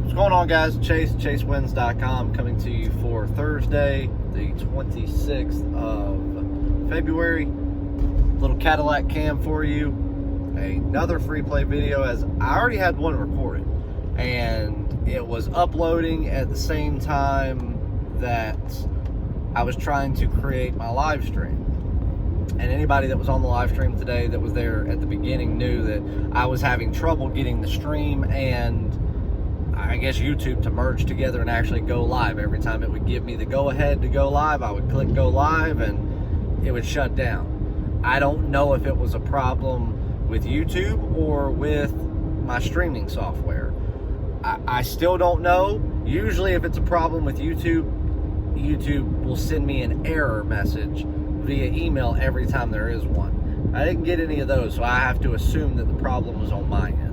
What's going on, guys? ChaseWins.com coming to you for Thursday, the 26th of February. Little Cadillac cam for you. Another free play video, as I already had one recorded, and it was uploading at the same time that I was trying to create my live stream. And anybody that was on the live stream today that was there at the beginning knew that I was having trouble getting the stream and I guess YouTube to merge together and actually go live. Every time it would give me the go ahead to go live, I would click go live and it would shut down. I don't know if it was a problem with YouTube or with my streaming software. I still don't know. Usually if it's a problem with YouTube will send me an error message via email every time there is one. I didn't get any of those, so I have to assume that the problem was on my end.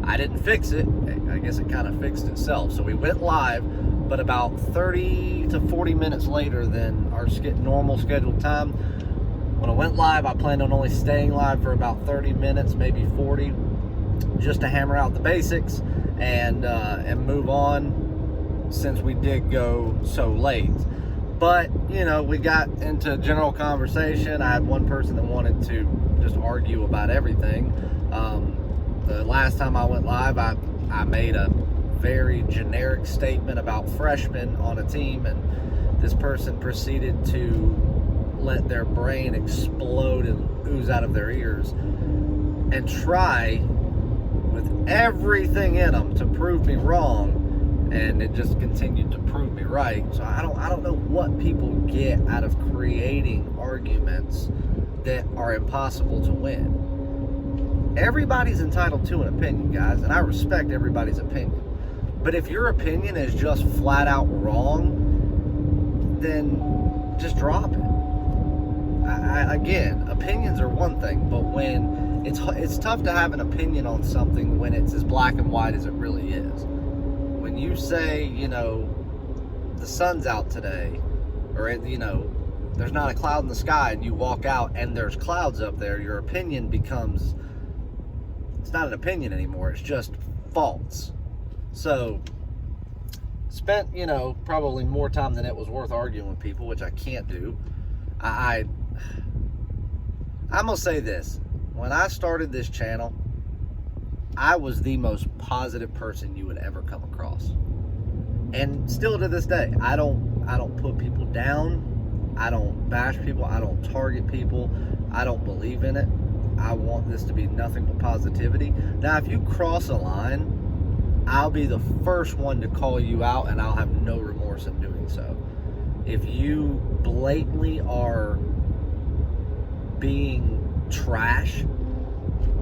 I didn't fix it. I guess it kind of fixed itself. So we went live, but about 30 to 40 minutes later than our normal scheduled time. When I went live, I planned on only staying live for about 30 minutes, maybe 40, just to hammer out the basics and move on, since we did go so late. But, you know, we got into general conversation. I had one person that wanted to just argue about everything. The last time I went live, I made a very generic statement about freshmen on a team, and this person proceeded to let their brain explode and ooze out of their ears and try with everything in them to prove me wrong. And it just continued to prove me right. So I don't know what people get out of creating arguments that are impossible to win. Everybody's entitled to an opinion, guys, and I respect everybody's opinion. But if your opinion is just flat out wrong, then just drop it. Again, opinions are one thing, but when it's tough to have an opinion on something when it's as black and white as it really is. When you say, you know, the sun's out today, or, you know, there's not a cloud in the sky, and you walk out and there's clouds up there, your opinion becomes, it's not an opinion anymore, it's just false. So, spent, you know, probably more time than it was worth arguing with people, which I can't do. I'm gonna say this. When I started this channel, I was the most positive person you would ever come across. And still to this day, I don't put people down. I don't bash people. I don't target people. I don't believe in it. I want this to be nothing but positivity. Now, if you cross a line, I'll be the first one to call you out, and I'll have no remorse in doing so. If you blatantly are being trash,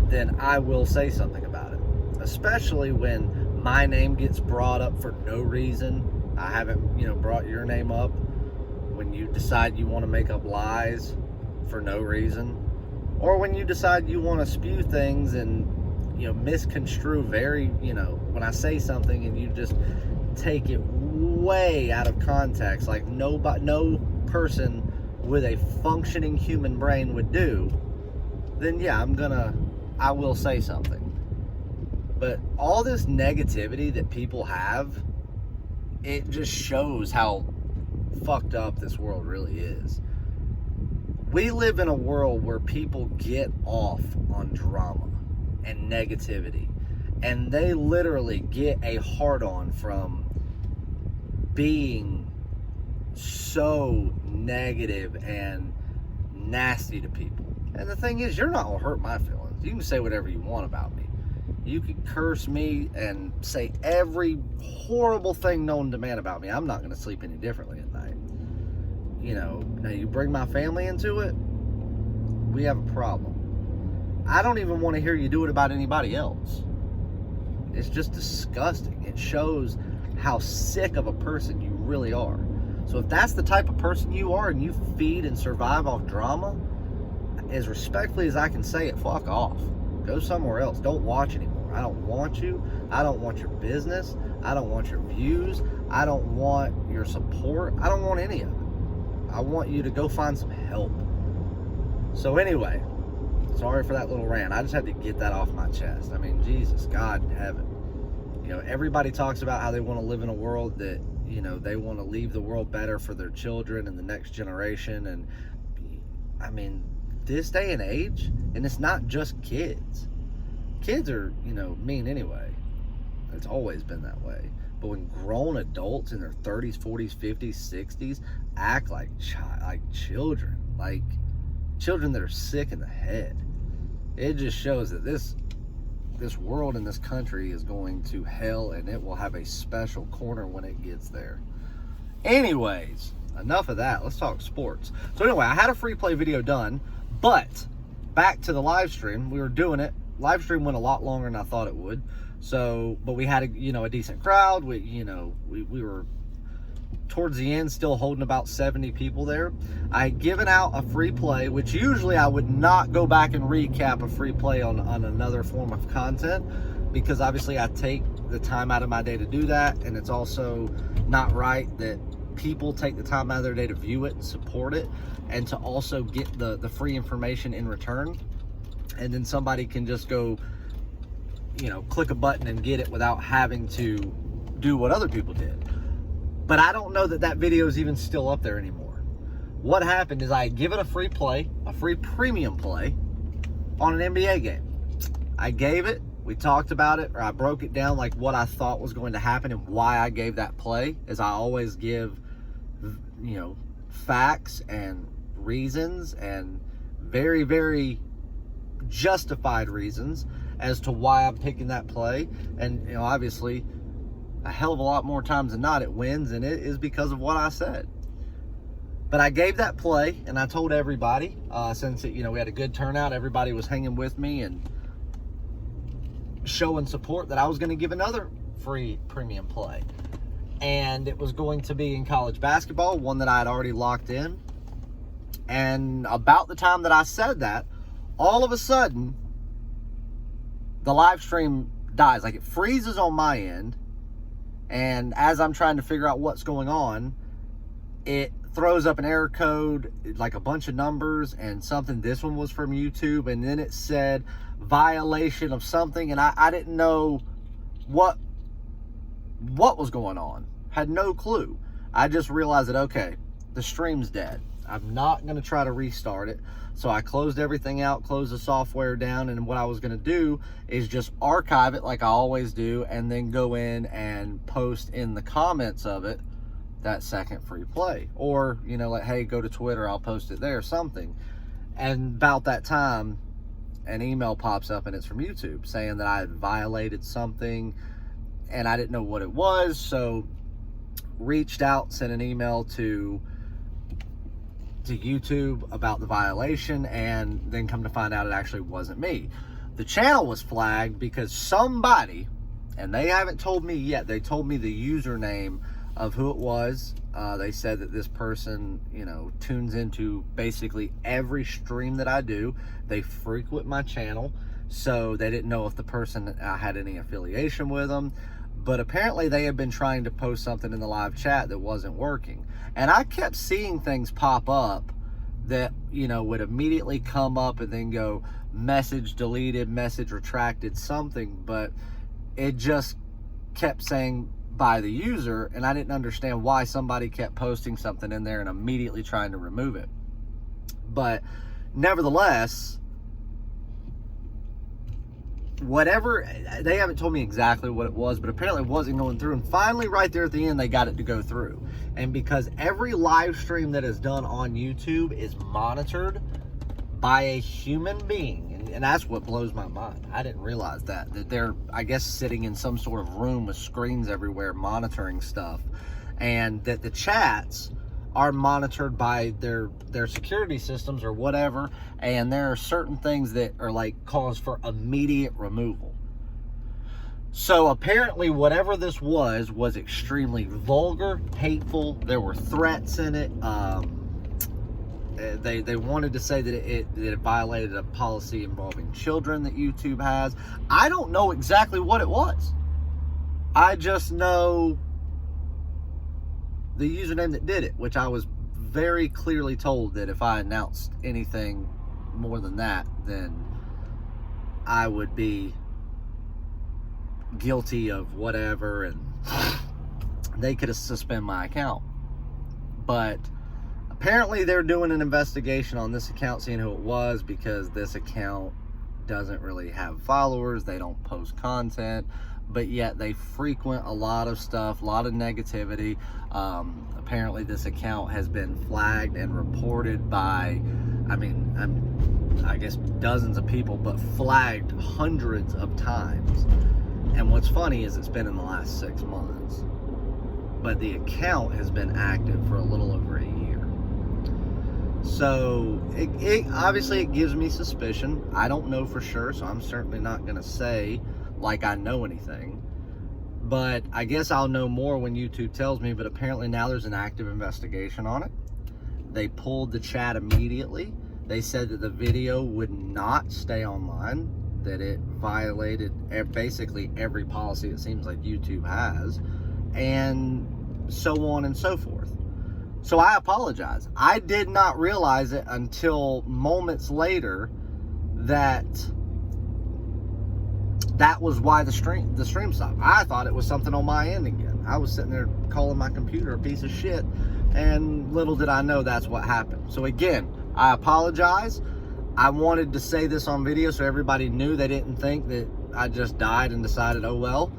then I will say something about it. Especially when my name gets brought up for no reason. I haven't, you know, brought your name up. When you decide you want to make up lies for no reason. Or when you decide you want to spew things and, you know, misconstrue very, you know, when I say something and you just take it way out of context, like no person with a functioning human brain would do, then yeah, I will say something. But all this negativity that people have, it just shows how fucked up this world really is. We live in a world where people get off on drama and negativity, and they literally get a hard-on from being so negative and nasty to people. And the thing is, you're not gonna hurt my feelings. You can say whatever you want about me. You can curse me and say every horrible thing known to man about me. I'm not gonna sleep any differently at night. You know, now you bring my family into it, we have a problem. I don't even want to hear you do it about anybody else. It's just disgusting. It shows how sick of a person you really are. So if that's the type of person you are and you feed and survive off drama, as respectfully as I can say it, fuck off. Go somewhere else. Don't watch anymore. I don't want you. I don't want your business. I don't want your views. I don't want your support. I don't want any of it. I want you to go find some help. So anyway, sorry for that little rant. I just had to get that off my chest. I mean, Jesus, God in heaven. You know, everybody talks about how they want to live in a world that, you know, they want to leave the world better for their children and the next generation. And I mean, this day and age, and it's not just kids. Kids are, you know, mean anyway. It's always been that way. But when grown adults in their 30s, 40s, 50s, 60s act like children, like children that are sick in the head, it just shows that this world and this country is going to hell, and it will have a special corner when it gets there. Anyways, enough of that. Let's talk sports. So anyway, I had a free play video done, but back to the live stream. We were doing it. Live stream went a lot longer than I thought it would. So, but we had a decent crowd. We were towards the end still holding about 70 people there. I had given out a free play, which usually I would not go back and recap a free play on another form of content, because obviously I take the time out of my day to do that, and it's also not right that people take the time out of their day to view it and support it, and to also get the free information in return, and then somebody can just go, you know, click a button and get it without having to do what other people did. But I don't know that video is even still up there anymore. What happened is I had given a free play, a free premium play on an NBA game. I gave it, we talked about it, or I broke it down like what I thought was going to happen and why I gave that play, as I always give, you know, facts and reasons, and very, very justified reasons as to why I'm picking that play. And, you know, obviously a hell of a lot more times than not it wins, and it is because of what I said. But I gave that play, and I told everybody, since we had a good turnout, everybody was hanging with me and showing support, that I was going to give another free premium play. And it was going to be in college basketball, one that I had already locked in. And about the time that I said that, all of a sudden, the live stream dies. Like, it freezes on my end. And as I'm trying to figure out what's going on, it throws up an error code, like a bunch of numbers and something. This one was from YouTube, and then it said violation of something, and I didn't know what was going on. Had no clue. I just realized that, okay, the stream's dead. I'm not going to try to restart it. So I closed everything out, closed the software down, and what I was going to do is just archive it like I always do, and then go in and post in the comments of it that second free play. Or, like, hey, go to Twitter, I'll post it there, something. And about that time, an email pops up, and it's from YouTube saying that I had violated something, and I didn't know what it was. So reached out, sent an email to YouTube about the violation, and then come to find out it actually wasn't me. The channel was flagged because somebody, and they haven't told me yet, they told me the username of who it was. They said that this person, tunes into basically every stream that I do. They frequent my channel, so they didn't know if the person had any affiliation with them. But apparently they had been trying to post something in the live chat that wasn't working. And I kept seeing things pop up that, would immediately come up and then go message deleted, message retracted, something. But it just kept saying by the user, and I didn't understand why somebody kept posting something in there and immediately trying to remove it. But nevertheless, whatever, they haven't told me exactly what it was, but apparently it wasn't going through. And finally, right there at the end, they got it to go through. And because every live stream that is done on YouTube is monitored by a human being, and that's what blows my mind. I didn't realize that they're, I guess, sitting in some sort of room with screens everywhere monitoring stuff, and that the chats are monitored by their security systems or whatever, and there are certain things that are like cause for immediate removal. So apparently whatever this was extremely vulgar, hateful. There were threats in it. They wanted to say that it violated a policy involving children that YouTube has. I don't know exactly what it was. I just know the username that did it, which I was very clearly told that if I announced anything more than that, then I would be guilty of whatever, and they could have suspended my account. But apparently they're doing an investigation on this account, seeing who it was, because this account doesn't really have followers. They don't post content, but yet they frequent a lot of stuff, a lot of negativity. Apparently this account has been flagged and reported by, I guess dozens of people, but flagged hundreds of times. And what's funny is it's been in the last 6 months, but the account has been active for a little over a year. So it obviously it gives me suspicion. I don't know for sure, so I'm certainly not going to say like I know anything. But I guess I'll know more when YouTube tells me. But apparently now there's an active investigation on it. They pulled the chat immediately. They said that the video would not stay online, that it violated basically every policy it seems like YouTube has, and so on and so forth. So I apologize. I did not realize it until moments later that was why the stream stopped. I thought it was something on my end again. I was sitting there calling my computer a piece of shit, and little did I know that's what happened. So again, I apologize. I wanted to say this on video so everybody knew. They didn't think that I just died and decided, oh well.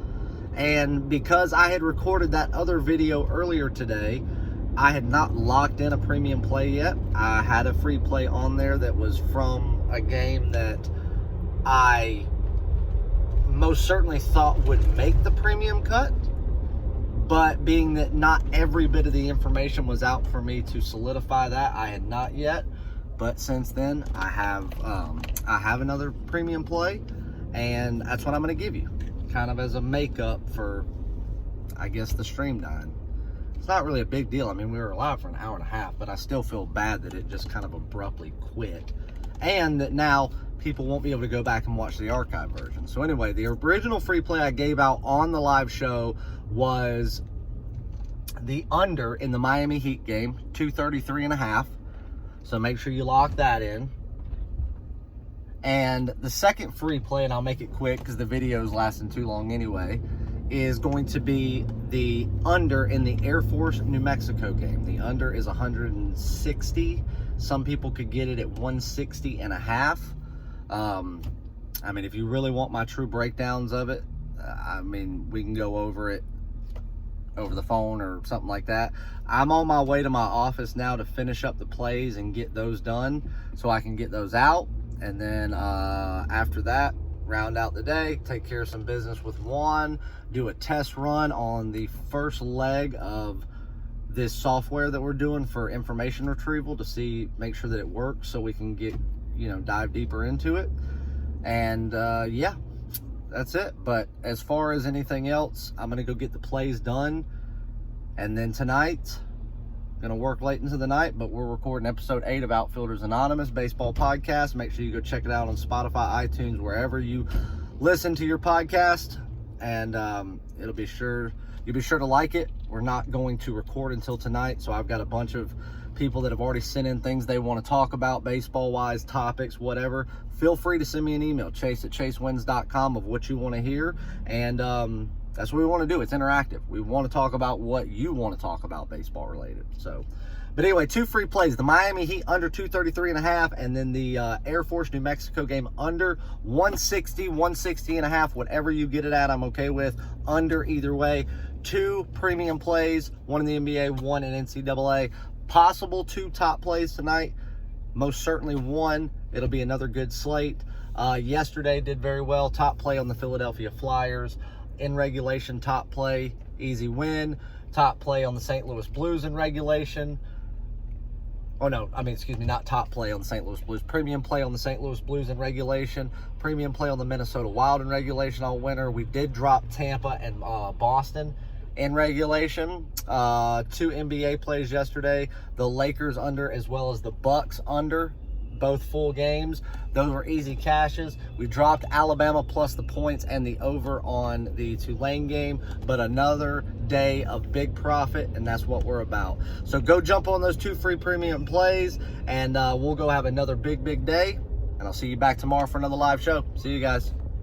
And because I had recorded that other video earlier today, I had not locked in a premium play yet. I had a free play on there that was from a game that I most certainly thought would make the premium cut, but being that not every bit of the information was out for me to solidify that, I had not yet. But since then, I have another premium play, and that's what I'm going to give you, kind of as a makeup for, I guess, the stream dying. It's not really a big deal. I mean, we were live for an hour and a half, but I still feel bad that it just kind of abruptly quit, and that now people won't be able to go back and watch the archive version. So anyway, the original free play I gave out on the live show was the under in the Miami Heat game, 233.5. So make sure you lock that in. And the second free play, and I'll make it quick because the video is lasting too long anyway, is going to be the under in the Air Force New Mexico game. The under is 160. Some people could get it at 160.5. I mean, if you really want my true breakdowns of it, I mean, we can go over it over the phone or something like that. I'm on my way to my office now to finish up the plays and get those done so I can get those out. And then after that, round out the day, take care of some business with Juan, do a test run on the first leg of this software that we're doing for information retrieval to make sure that it works so we can get, dive deeper into it. And yeah, that's it. But as far as anything else, I'm gonna go get the plays done, and then tonight gonna work late into the night, but we're recording episode 8 of Outfielders Anonymous baseball podcast. Make sure you go check it out on Spotify, iTunes, wherever you listen to your podcast, and you'll be sure to like it. We're not going to record until tonight, so I've got a bunch of people that have already sent in things they want to talk about, baseball wise, topics, whatever. Feel free to send me an email, chase@chasewins.com, of what you want to hear. And that's what we want to do. It's interactive. We want to talk about what you want to talk about baseball related. So, but anyway, 2 free plays: the Miami Heat under 233.5, and then the Air Force New Mexico game under 160.5. Whatever you get it at, I'm okay with. Under either way. 2 premium plays, 1 in the NBA, 1 in NCAA. Possible 2 top plays tonight. Most certainly 1. It'll be another good slate. Yesterday did very well. Top play on the Philadelphia Flyers. In regulation, top play, easy win. Top play on the St. Louis Blues in regulation. Oh no, excuse me, not top play on the St. Louis Blues. Premium play on the St. Louis Blues in regulation. Premium play on the Minnesota Wild in regulation all winter. We did drop Tampa and Boston in regulation. 2 NBA plays yesterday. The Lakers under as well as the Bucks under. Both full games. Those were easy cashes. We dropped Alabama plus the points and the over on the Tulane game, but another day of big profit, and that's what we're about. So go jump on those 2 free premium plays, and we'll go have another big day, and I'll see you back tomorrow for another live show. See you guys.